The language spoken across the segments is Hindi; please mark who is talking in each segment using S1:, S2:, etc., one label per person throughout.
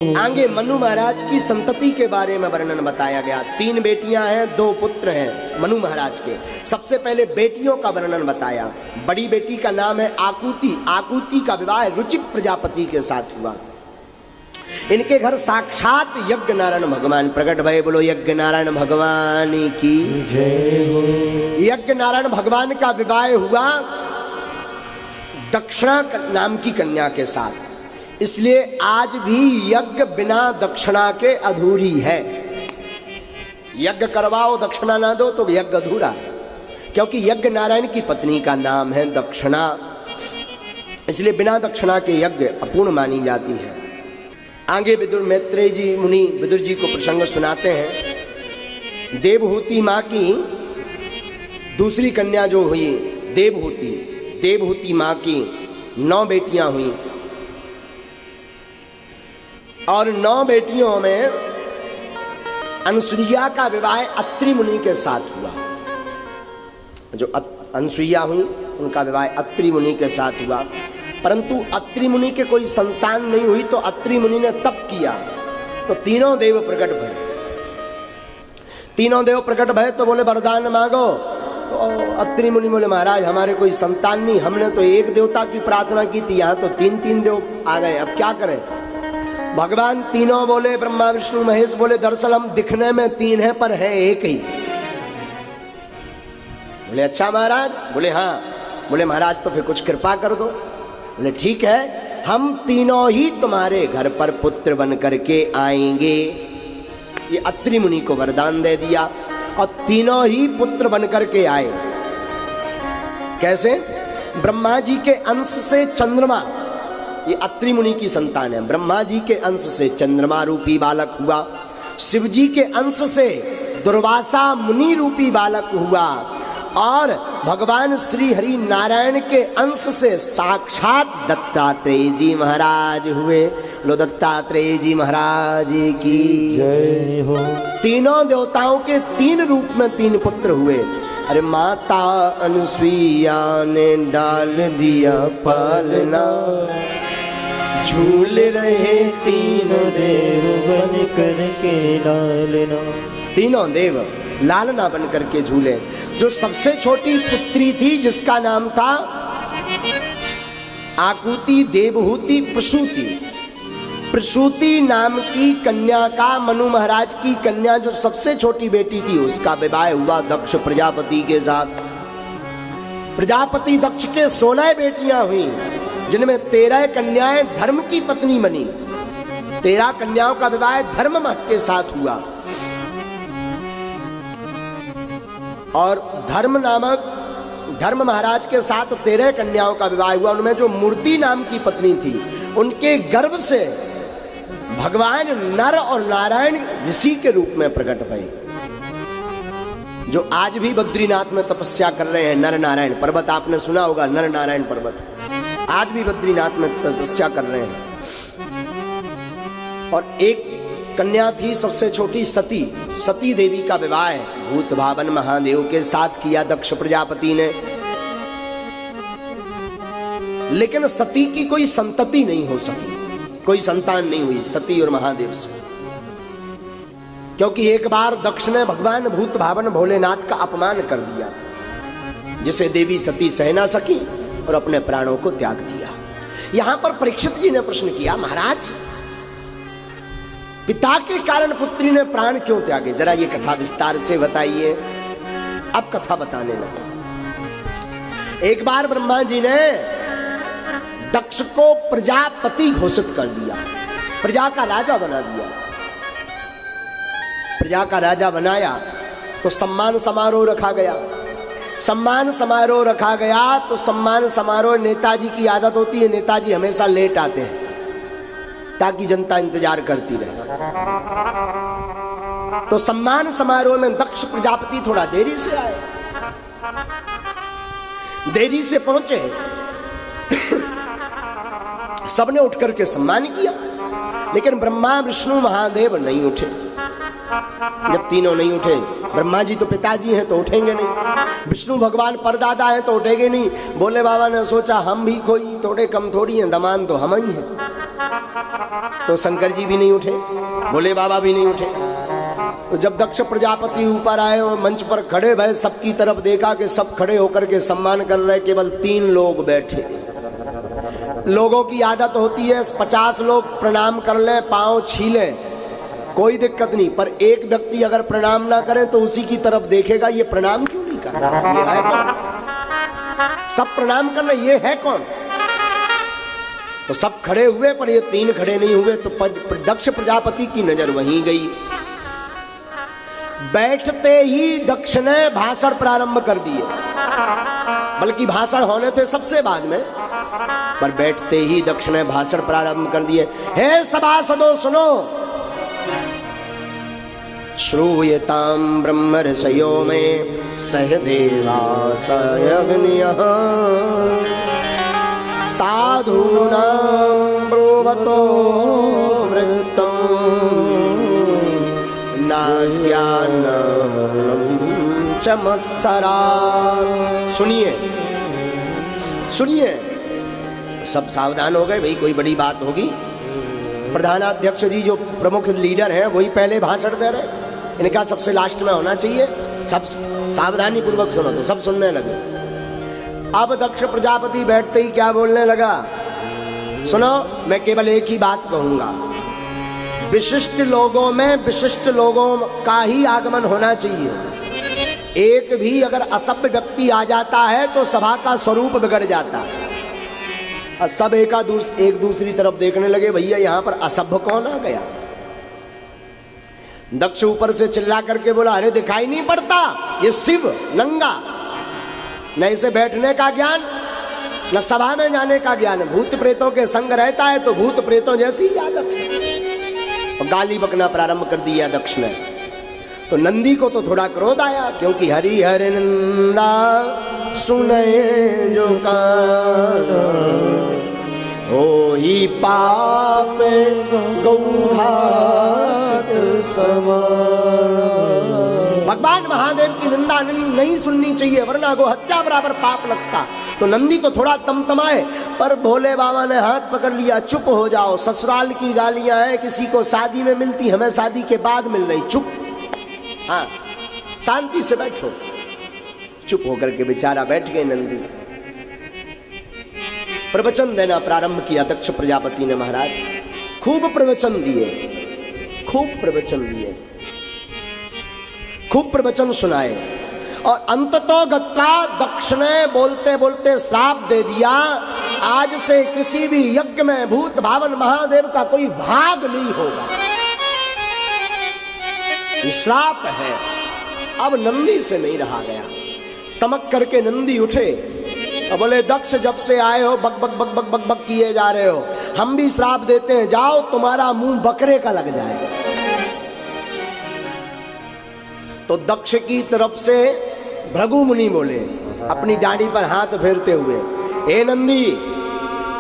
S1: आगे मनु महाराज की संतति के बारे में वर्णन बताया गया। 3 बेटियां हैं, 2 पुत्र हैं मनु महाराज के। सबसे पहले बेटियों का वर्णन बताया। बड़ी बेटी का नाम है आकुति। आकुति का विवाह रुचि प्रजापति के साथ हुआ। इनके घर साक्षात यज्ञ नारायण भगवान प्रकट भये। बोलो यज्ञ नारायण भगवान की जय। यज्ञ नारायण भगवान का विवाह हुआ दक्षिणा नाम की कन्या के साथ। इसलिए आज भी यज्ञ बिना दक्षिणा के अधूरी है। यज्ञ करवाओ दक्षिणा ना दो तो यज्ञ अधूरा, क्योंकि यज्ञ नारायण की पत्नी का नाम है दक्षिणा। इसलिए बिना दक्षिणा के यज्ञ अपूर्ण मानी जाती है। आगे विदुर मैत्रेय जी मुनि विदुर जी को प्रसंग सुनाते हैं। देवहूति माँ की दूसरी कन्या जो हुई देवहूति, देवहूति माँ की 9 बेटियां हुई और 9 बेटियों में अनुसुईया का विवाह अत्रि मुनि के साथ हुआ। जो अनुसुईया हुई उनका विवाह अत्रि मुनि के साथ हुआ, परंतु अत्रि मुनि के कोई संतान नहीं हुई। तो अत्रि मुनि ने तप किया तो तीनों देव प्रकट भये। तीनों देव प्रकट भये तो बोले वरदान मांगो। तो अत्रि मुनि बोले महाराज हमारे कोई संतान नहीं, हमने तो एक देवता की प्रार्थना की थी, यहाँ तो 3 देव आ गए, अब क्या करें। भगवान तीनों बोले, ब्रह्मा विष्णु महेश बोले दरअसल हम दिखने में 3 हैं पर है एक ही। बोले अच्छा महाराज। बोले हाँ। बोले महाराज तो फिर कुछ कृपा कर दो। बोले ठीक है, हम तीनों ही तुम्हारे घर पर पुत्र बन करके आएंगे। ये अत्रि मुनि को वरदान दे दिया और तीनों ही पुत्र बन करके आए। कैसे? ब्रह्मा जी के अंश से चंद्रमा, ये अत्रि मुनि की संतान है। ब्रह्मा जी के अंश से चंद्रमा रूपी बालक हुआ, शिव जी के अंश से दुर्वासा मुनि रूपी बालक हुआ और भगवान श्री हरि नारायण के अंश से साक्षात दत्तात्रेय जी महाराज हुए। लो दत्तात्रेय जी महाराज की जय हो। तीनों देवताओं के 3 रूप में 3 पुत्र हुए। अरे माता अनुसुईया ने डाल दिया पालना, झूल रहे 3 देव बन करके लालना। तीनों देव लालना बन करके झूले। जो सबसे छोटी पुत्री थी जिसका नाम था आकुति, देवहूति, प्रसूति। प्रसूति नाम की कन्या का, मनु महाराज की कन्या जो सबसे छोटी बेटी थी, उसका विवाह हुआ दक्ष प्रजापति के साथ। प्रजापति दक्ष के 16 बेटियां हुई, जिनमें 13 कन्याएं धर्म की पत्नी बनी। 13 कन्याओं का विवाह धर्म के साथ हुआ और धर्म महाराज के साथ 13 कन्याओं का विवाह हुआ। उनमें जो मूर्ति नाम की पत्नी थी, उनके गर्भ से भगवान नर और नारायण ऋषि के रूप में प्रकट भये, जो आज भी बद्रीनाथ में तपस्या कर रहे हैं। नर नारायण पर्वत आपने सुना होगा, नर नारायण पर्वत आज भी बद्रीनाथ में तपस्या कर रहे हैं। और एक कन्या थी सबसे छोटी सती। सती देवी का विवाह भूत भावन महादेव के साथ किया दक्ष प्रजापति ने। लेकिन सती की कोई संतति नहीं हो सकी, कोई संतान नहीं हुई सती और महादेव से, क्योंकि एक बार दक्ष ने भगवान भूत भावन भोलेनाथ का अपमान कर दिया था, जिसे देवी सती सह ना सकी और अपने प्राणों को त्याग दिया। यहां पर परीक्षित जी ने प्रश्न किया, महाराज पिता के कारण पुत्री ने प्राण क्यों त्यागे, जरा ये कथा विस्तार से बताइए। अब कथा बताने लगा। एक बार ब्रह्मा जी ने दक्ष को प्रजापति घोषित कर दिया, प्रजा का राजा बना दिया। प्रजा का राजा बनाया तो सम्मान समारोह रखा गया। सम्मान समारोह रखा गया तो सम्मान समारोह, नेताजी की आदत होती है, नेताजी हमेशा लेट आते हैं ताकि जनता इंतजार करती रहे। तो सम्मान समारोह में दक्ष प्रजापति थोड़ा देरी से आए, देरी से पहुंचे। सबने उठ करके सम्मान किया, लेकिन ब्रह्मा विष्णु महादेव नहीं उठे। जब तीनों नहीं उठे, ब्रह्मा जी तो पिताजी हैं तो उठेंगे नहीं, विष्णु भगवान परदादा है तो उठेंगे नहीं। भोले बाबा ने सोचा हम भी कोई थोड़े कम थोड़ी हैं, दमान तो हम ही हैं। तो शंकर जी भी नहीं उठे, भोले बाबा भी नहीं उठे। तो जब दक्ष प्रजापति ऊपर आए और मंच पर खड़े भय, सबकी तरफ देखा कि सब खड़े होकर के सम्मान कर रहे, केवल 3 लोग बैठे। लोगों की आदत होती है 50 लोग प्रणाम कर लें, पांव छीलें, कोई दिक्कत नहीं, पर एक व्यक्ति अगर प्रणाम ना करे तो उसी की तरफ देखेगा, ये प्रणाम क्यों नहीं कर रहा, ये है कौन? सब प्रणाम कर रहे, ये है कौन? तो सब खड़े हुए पर ये 3 खड़े नहीं हुए। तो दक्ष प्रजापति की नजर वहीं गई। बैठते ही दक्ष ने भाषण प्रारंभ कर दिए, बल्कि भाषण होने थे सबसे बाद में, पर बैठते ही दक्ष ने भाषण प्रारंभ कर दिए। हे सभासदों सुनो, श्रूयतां ब्रह्म ऋषयो में सहदेवा सहयज्ञः साधूनां ब्रुवतो वृत्तं नाज्ञानं चमत्सरात्। सुनिए सुनिए, सब सावधान हो गए, भाई कोई बड़ी बात होगी। प्रधानाध्यक्ष जी जो प्रमुख लीडर हैं वही पहले भाषण दे रहे, इनका सबसे लास्ट में होना चाहिए। सब सावधानी पूर्वक सुनो, तो सब सुनने लगे। अब दक्ष प्रजापति बैठते ही क्या बोलने लगा, सुनो, मैं केवल एक ही बात कहूंगा, विशिष्ट लोगों में विशिष्ट लोगों का ही आगमन होना चाहिए। एक भी अगर असभ्य व्यक्ति आ जाता है तो सभा का स्वरूप बिगड़ जाता है। और सब एक दूसरी तरफ देखने लगे, भैया यहां पर असभ्य कौन आ गया? दक्ष ऊपर से चिल्ला करके बोला, अरे दिखाई नहीं पड़ता, ये शिव नंगा, न इसे बैठने का ज्ञान न सभा में जाने का ज्ञान, भूत प्रेतों के संग रहता है तो भूत प्रेतों जैसी ही आदत है। और गाली बकना प्रारंभ कर दिया दक्ष ने। तो नंदी को तो थोड़ा क्रोध आया, क्योंकि हरि हरि नंदा सुने जो कान हो ही पाप गौघात समान। भगवान महादेव की निंदा नहीं सुननी चाहिए, वरना गो हत्या बराबर पाप लगता। तो नंदी तो थोड़ा तमतमाए, पर भोले बाबा ने हाथ पकड़ लिया, चुप हो जाओ, ससुराल की गालियां हैं, किसी को शादी में मिलती, हमें शादी के बाद मिल रही, चुप, हाँ शांति से बैठो। चुप होकर के बेचारा बैठ गए नंदी। प्रवचन देना प्रारंभ किया दक्ष प्रजापति ने। महाराज खूब प्रवचन दिए, खूब प्रवचन दिए, खूब प्रवचन सुनाए। और अंततः गत्वा दक्ष ने बोलते बोलते श्राप दे दिया, आज से किसी भी यज्ञ में भूत भावन महादेव का कोई भाग नहीं होगा। श्राप है। अब नंदी से नहीं रहा गया, तमक करके नंदी उठे और बोले, दक्ष जब से आए हो बक बक बक बक बक बक किए जा रहे हो, हम भी श्राप देते हैं, जाओ तुम्हारा मुंह बकरे का लग जाएगा। तो दक्ष की तरफ से भृगु मुनि बोले, अपनी दाढ़ी पर हाथ फेरते हुए, हे नंदी,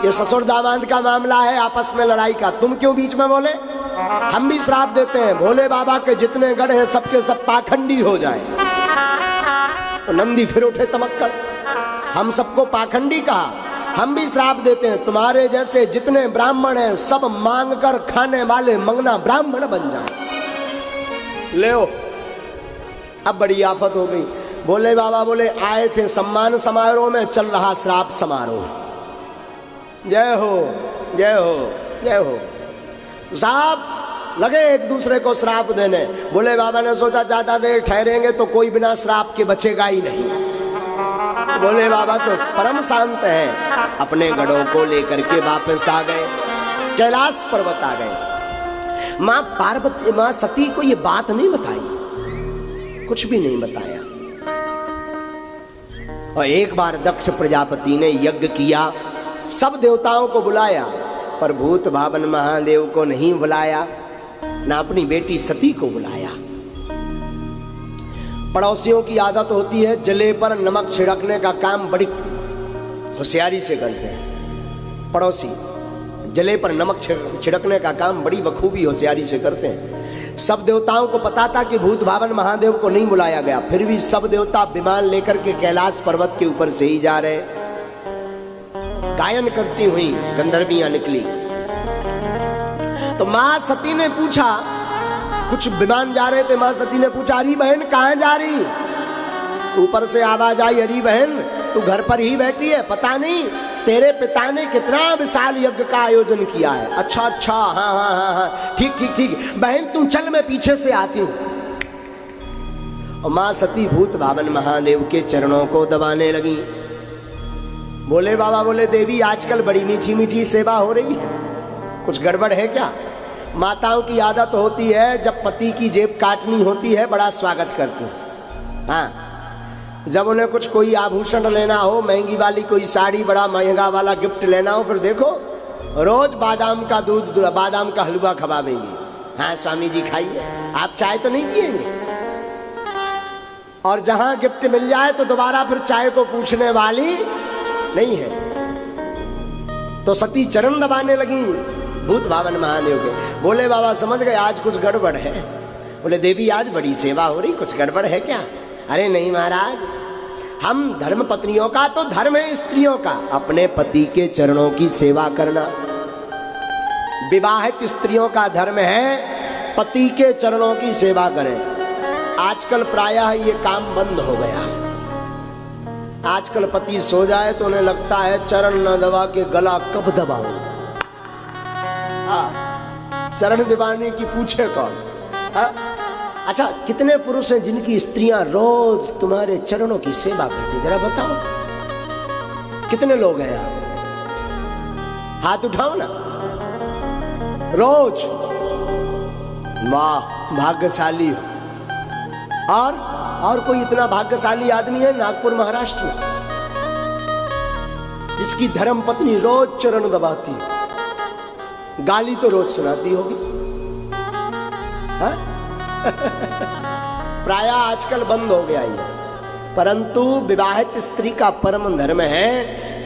S1: ये ससुर दामाद का मामला है, आपस में लड़ाई का, तुम क्यों बीच में बोले? हम भी श्राप देते हैं, भोले बाबा के जितने गढ़ हैं सबके सब पाखंडी हो जाए। तो नंदी फिर उठे तमक कर, हम सबको पाखंडी कहा, हम भी श्राप देते हैं, तुम्हारे जैसे जितने ब्राह्मण हैं सब मांग कर खाने वाले मंगना ब्राह्मण बन जाए। ले अब बड़ी आफत हो गई। भोले बाबा बोले, आए थे सम्मान समारोह में, चल रहा श्राप समारोह। जय हो जय हो जय हो। साहब लगे एक दूसरे को श्राप देने। भोले बाबा ने सोचा ज्यादा देर ठहरेंगे तो कोई बिना श्राप के बचेगा ही नहीं। भोले बाबा तो परम शांत हैं, अपने गढ़ों को लेकर के वापस आ गए, कैलाश पर्वत आ गए। माँ पार्वती, माँ सती को ये बात नहीं बताई, कुछ भी नहीं बताया। और एक बार दक्ष प्रजापति ने यज्ञ किया, सब देवताओं को बुलाया, पर भूत भावन महादेव को नहीं बुलाया, ना अपनी बेटी सती को बुलाया। पड़ोसियों की आदत होती है जले पर नमक छिड़कने का काम बड़ी होशियारी से करते हैं। पड़ोसी जले पर नमक छिड़कने का काम बड़ी बखूबी होशियारी से करते हैं। सब देवताओं को पता था कि भूत भावन महादेव को नहीं बुलाया गया, फिर भी सब देवता विमान लेकर के कैलाश पर्वत के ऊपर से ही जा रहे। गायन करती हुई गंधर्वियां निकली, तो माँ सती ने पूछा, कुछ विमान जा रहे थे, माँ सती ने पूछा, अरे बहन कहाँ जा रही? ऊपर से आवाज आई, अरे बहन तू घर पर ही बैठी है, पता नहीं तेरे पिता ने कितना विशाल यज्ञ का आयोजन किया है। अच्छा अच्छा, हाँ हाँ हाँ हाँ, ठीक ठीक ठीक, बहन तू चल मैं पीछे से आती हूँ। और माँ सती भूत भावन महादेव के चरणों को दबाने लगी। बोले बाबा, बोले देवी आजकल बड़ी मीठी मीठी सेवा हो रही है, कुछ गड़बड़ है क्या? माताओं की आदत होती है जब पति की जेब काटनी होती है बड़ा स्वागत करती, हाँ, जब उन्हें कुछ कोई आभूषण लेना हो, महंगी वाली कोई साड़ी, बड़ा महंगा वाला गिफ्ट लेना हो, फिर देखो रोज बादाम का दूध, बादाम का हलवा खवावेंगी। हाँ स्वामी जी खाइए, आप चाय तो नहीं पिएंगे। और जहां गिफ्ट मिल जाए तो दोबारा फिर चाय को पूछने वाली नहीं है। तो सती चरण दबाने लगी भूत भावन महादेव के। बोले बाबा समझ गए आज कुछ गड़बड़ है। बोले देवी आज बड़ी सेवा हो रही, कुछ गड़बड़ है क्या? अरे नहीं महाराज, हम धर्म पत्नियों का तो धर्म है स्त्रियों का अपने पति के चरणों की सेवा करना। विवाहित स्त्रियों का धर्म है पति के चरणों की सेवा करें। आजकल प्रायः ये काम बंद हो गया। आजकल पति सो जाए तो उन्हें लगता है चरण न दबा के गला कब दबाऊं। चरण दबाने की पूछे कौन? अच्छा, कितने पुरुष हैं जिनकी स्त्रियां रोज तुम्हारे चरणों की सेवा करती, जरा बताओ कितने लोग हैं यहाँ? हाथ उठाओ ना। रोज, वाह भाग्यशाली हो। और कोई इतना भाग्यशाली आदमी है नागपुर महाराष्ट्र में जिसकी धर्म पत्नी रोज चरण दबाती, गाली तो रोज सुनाती होगी। प्राय आजकल बंद हो गया ये, परंतु विवाहित स्त्री का परम धर्म है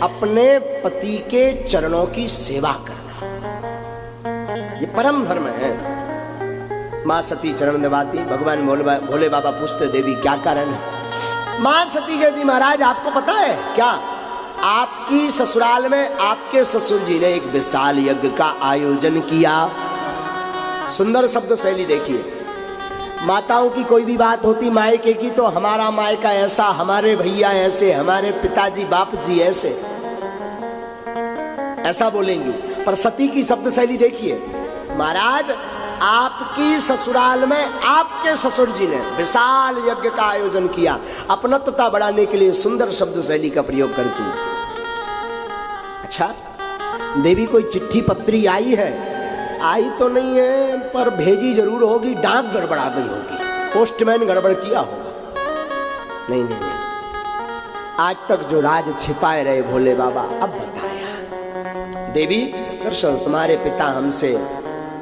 S1: अपने पति के चरणों की सेवा करना, ये परम धर्म है। मां सती चरण दबाती, भगवान भोले बाबा पूछते देवी क्या कारण है? मां सती कहती महाराज आपको पता है क्या, आपकी ससुराल में आपके ससुर जी ने एक विशाल यज्ञ का आयोजन किया। सुंदर शब्द शैली देखिए। माताओं की कोई भी बात होती मायके की तो हमारा मायका ऐसा, हमारे भैया ऐसे, हमारे पिताजी बाप जी ऐसे, ऐसा बोलेंगी। पर सती की शब्द शैली देखिए, महाराज आपकी ससुराल में आपके ससुर जी ने विशाल यज्ञ का आयोजन किया। अपनत्वता बढ़ाने के लिए सुंदर शब्द शैली का प्रयोग करती है। अच्छा देवी कोई चिट्ठी पत्री आई है? आई तो नहीं है, पर भेजी जरूर होगी, डाक गड़बड़ा गई होगी, पोस्टमैन गड़बड़ किया होगा। नहीं नहीं नहीं, आज तक जो राज छिपाए रहे भोले बाबा अब बताया। देवी दरअसल तुम्हारे पिता हमसे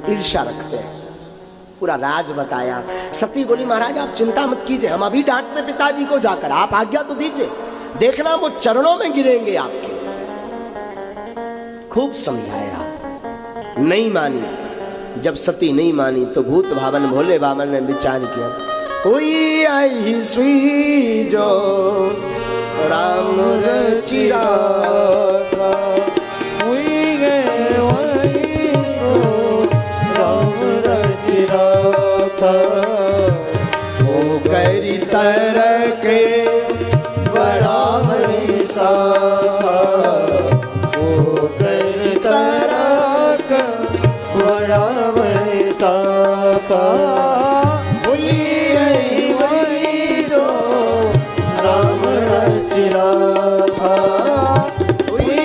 S1: ईर्ष्या रखते हैं, पूरा राज बताया। सती बोली महाराज आप चिंता मत कीजिए, हम अभी डांटते पिताजी को जाकर, आप आज्ञा तो दीजिए, देखना वो चरणों में गिरेंगे आपके। खूब समझाया, नहीं मानी। जब सती नहीं मानी तो भूत भावन भोले बाबा ने विचार किया, हुई आई सुई जो राम रचिरा, हुई गए वही राम रचिरा था, वो करी तरह के बड़ा भैसा, वो करी तरह बड़ा वैसा का, वही जो राम रचिरा था, वही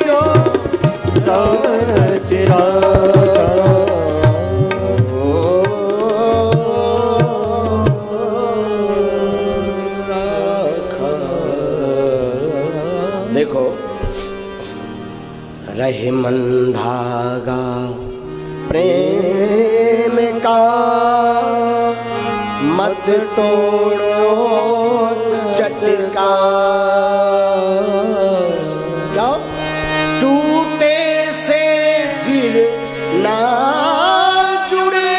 S1: जो राम रचिरा था। देखो रहे मन धागा प्रेम का, मत तोड़ो चटका, क्या टूटे से फिर ना जुड़े,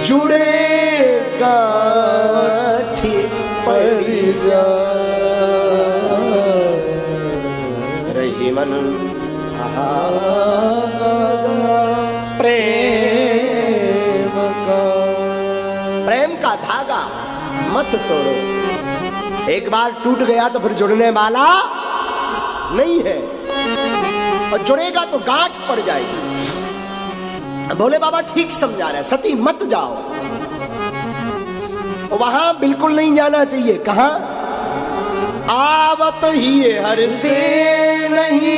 S1: जुड़े गांठी पड़ी जा, रही मन मत तोड़ो। एक बार टूट गया तो फिर जुड़ने वाला नहीं है, और जुड़ेगा तो गांठ पड़ जाएगी। भोले बाबा ठीक समझा रहे, सती मत जाओ, वहां बिल्कुल नहीं जाना चाहिए। कहां? आवत ही हर से नहीं,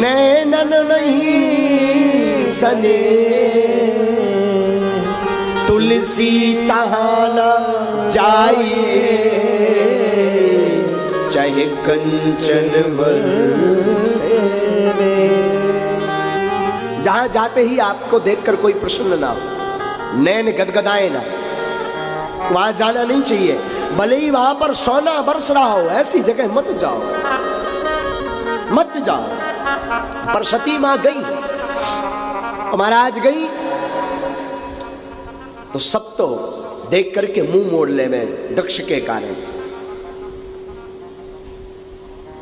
S1: नैनन नहीं सने, तुलसी तहां न जाइए, चाहे कंचन बरसे। जहां जाते ही आपको देखकर कोई प्रसन्न ना हो, नैन गदगदाए ना, वहां जाना नहीं चाहिए। भले ही वहां पर सोना बरस रहा हो, ऐसी जगह मत जाओ, मत जाओ। पर सती मां गई, महाराज गई तो सब तो देख करके मुंह मोड़ ले में दक्ष के कारण।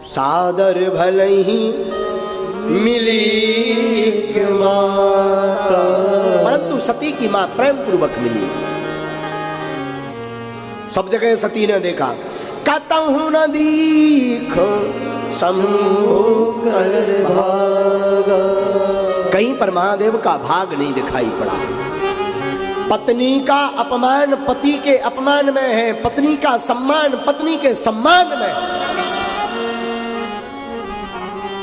S1: सादर भले ही मिली एक माता, परंतु सती की मां प्रेम पूर्वक मिली। सब जगह सती ने देखा, कतहु न दीखो समूह कर भागा, कहीं पर महादेव का भाग नहीं दिखाई पड़ा। पत्नी का अपमान पति के अपमान में है, पत्नी का सम्मान पत्नी के सम्मान में है।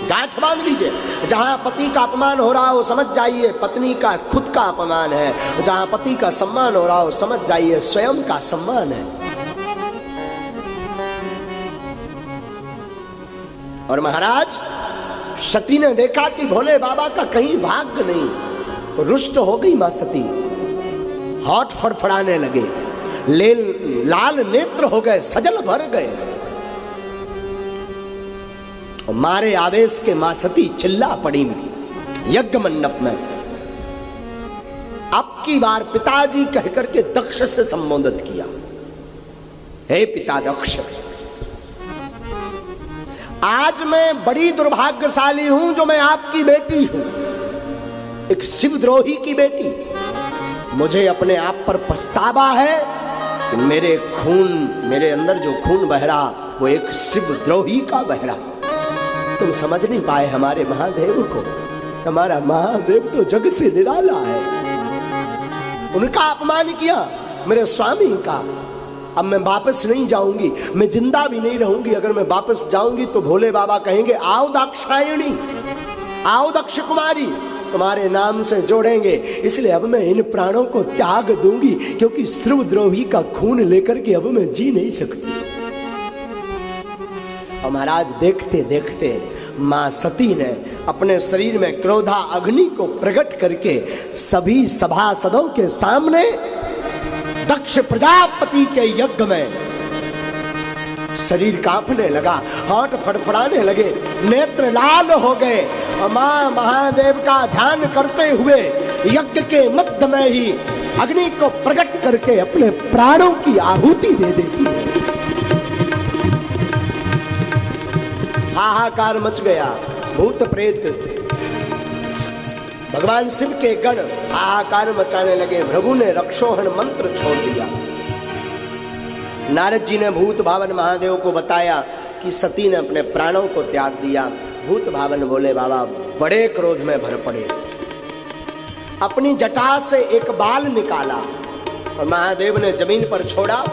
S1: गांठ बांध लीजिए, जहां पति का अपमान हो रहा हो समझ जाइए पत्नी का खुद का अपमान है, जहां पति का सम्मान हो रहा हो समझ जाइए स्वयं का सम्मान है। और महाराज सती ने देखा कि भोले बाबा का कहीं भाग्य नहीं, तो रुष्ट हो गई मां सती, होठ फड़फड़ाने लगे, लाल नेत्र हो गए, सजल भर गए। मारे आवेश के मां सती चिल्ला पड़ी यज्ञ मंडप में। अब की बार पिताजी कहकर के दक्ष से संबोधित किया, हे पिता दक्ष, आज मैं बड़ी दुर्भाग्यशाली हूं जो मैं आपकी बेटी हूं, एक शिवद्रोही की बेटी। मुझे अपने आप पर पछतावा है कि मेरे अंदर जो खून बह रहा वो एक शिवद्रोही का बह रहा। तुम समझ नहीं पाए हमारे महादेव को, हमारा महादेव तो जग से निराला है। उनका अपमान किया, मेरे स्वामी का। अब मैं वापस नहीं जाऊंगी, मैं जिंदा भी नहीं रहूंगी। अगर मैं वापस जाऊंगी तो भोले बाबा कहेंगे, आओ दाक्षायणी, आओ दक्ष कुमारी, तुम्हारे नाम से जोड़ेंगे। इसलिए अब मैं इन प्राणों को त्याग दूंगी, क्योंकि शिवद्रोही का खून लेकर के अब मैं जी नहीं सकती। और महाराज देखते देखते मां सती ने अपने शरीर में क्रोधा अग्नि को प्रकट करके सभी सभासदों के सामने दक्ष प्रजापति के यज्ञ में शरीर कांपने लगा, होठ फड़फड़ाने लगे, नेत्र लाल हो गए। मां महादेव का ध्यान करते हुए यज्ञ के मध्य में ही अग्नि को प्रकट करके अपने प्राणों की आहुति दे देती है। हाहाकार मच गया, भूत प्रेत भगवान शिव के गण हाहाकार मचाने लगे। भृगु ने रक्षोहण मंत्र छोड़ दिया। नारद जी ने भूत भावन महादेव को बताया कि सती ने अपने प्राणों को त्याग दिया। भूत भावन बोले, बाबा बड़े क्रोध में भर पड़े, अपनी जटा से एक बाल निकाला और महादेव ने जमीन पर छोड़ा।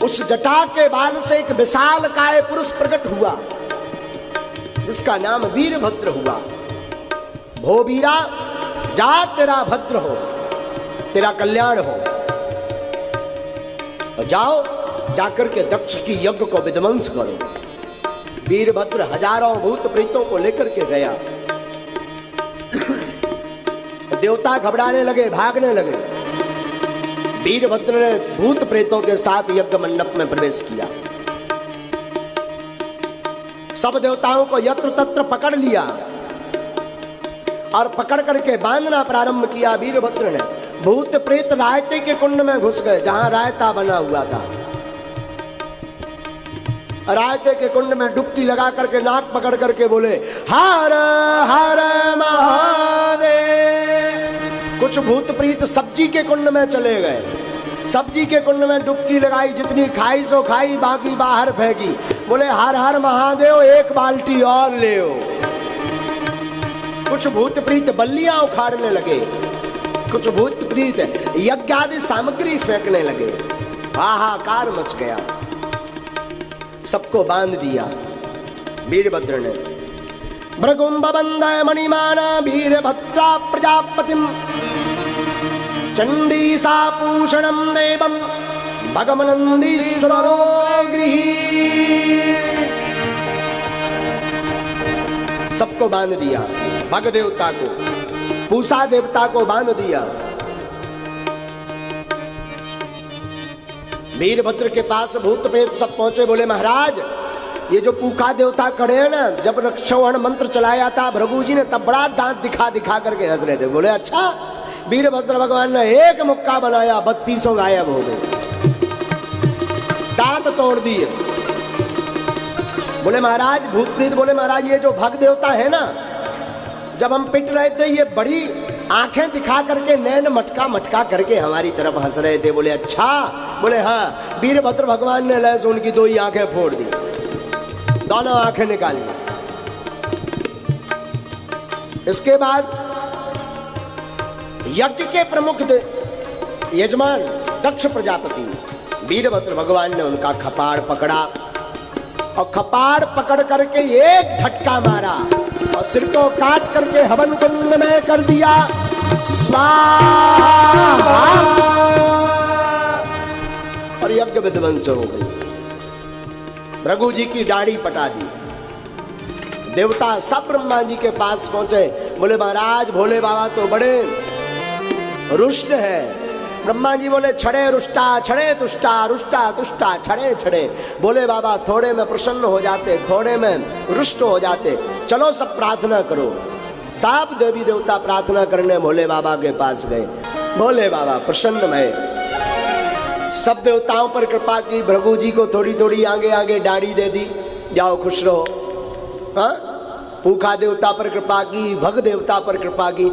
S1: उस जटा के बाल से एक विशाल काय पुरुष प्रकट हुआ, जिसका नाम वीरभद्र हुआ। भो वीरा, जा तेरा भद्र हो, तेरा कल्याण हो, और जाओ जाकर के दक्ष की यज्ञ को विध्वंस करो। वीरभद्र हजारों भूत प्रेतों को लेकर के गया। देवता घबराने लगे, भागने लगे। वीरभद्र ने भूत प्रेतों के साथ यज्ञ मंडप में प्रवेश किया। सब देवताओं को यत्र तत्र पकड़ लिया और पकड़ करके बांधना प्रारंभ किया। वीरभद्र ने भूत प्रेत रायते के कुंड में घुस गए, जहां रायता बना हुआ था। रायते के कुंड में डुबकी लगा करके नाक पकड़ करके बोले, हर हर महादेव। कुछ भूत प्रेत सब्जी के कुंड में चले गए, सब्जी के कुंड में डुबकी लगाई, जितनी खाई सो खाई, बाकी बाहर फेंकी। बोले हर हर महादेव, एक बाल्टी और ले आओ। कुछ भूत प्रीत बल्लियां उखाड़ने लगे, कुछ भूत प्रीत यज्ञ आदि सामग्री फेंकने लगे। हाहाकार मच गया, सबको बांध दिया वीरभद्र ने। भृगुंभ बंधय मणिमाना वीरभद्रा प्रजापतिम चंडीसा पूषणम देवम भगमनंदीश्वरो गृहीत। सबको बांध दिया, भग देवता को, पूषा देवता को बांध दिया। वीरभद्र के पास भूत प्रेत सब पहुंचे। बोले महाराज, ये जो पूका देवता खड़े हैं ना, जब रक्षोहण मंत्र चलाया था भृगु जी ने, तब बड़ा दांत दिखा दिखा करके हंस रहे थे। बोले अच्छा। वीरभद्र भगवान ने एक मुक्का बनाया, 32 गायब हो गए, दांत तोड़ दिए। बोले महाराज, भूत प्रेत बोले महाराज, ये जो भग देवता है ना, जब हम पिट रहे थे, ये बड़ी आंखें दिखा करके नैन मटका मटका करके हमारी तरफ हंस रहे थे। बोले अच्छा। बोले हाँ। वीरभद्र भगवान ने लहसुन उनकी 2 ही आंखें फोड़ दी, दोनों आंखें निकाल ली। इसके बाद यज्ञ के प्रमुख यजमान दक्ष प्रजापति, वीरभद्र भगवान ने उनका खपाड़ पकड़ा और खपाड़ पकड़ करके एक झटका मारा और सिर को काट करके हवन कुंड में कर दिया स्वाहा, और यज्ञ विध्वंस हो गई। भृगु जी की दाढ़ी पटा दी। देवता सब ब्रह्मा जी के पास पहुंचे। बोले महाराज, भोले बाबा तो बड़े रुष्ट है। ब्रह्मा जी बोले छड़े रुष्टा, छड़े तुष्टा, रुष्टा तुष्टा, छड़े छड़े। बोले बाबा थोड़े में प्रसन्न हो जाते, थोड़े में रुष्ट हो जाते। चलो सब प्रार्थना करो। सब देवी देवता प्रार्थना करने भोले बाबा के पास गए। भोले बाबा प्रसन्न भये, सब देवताओं पर कृपा की। भृगु जी को थोड़ी थोड़ी आगे आगे दाढ़ी दे दी, जाओ खुश रहो। हाँ, पूखा देवता पर कृपा की, भग देवता पर कृपा की।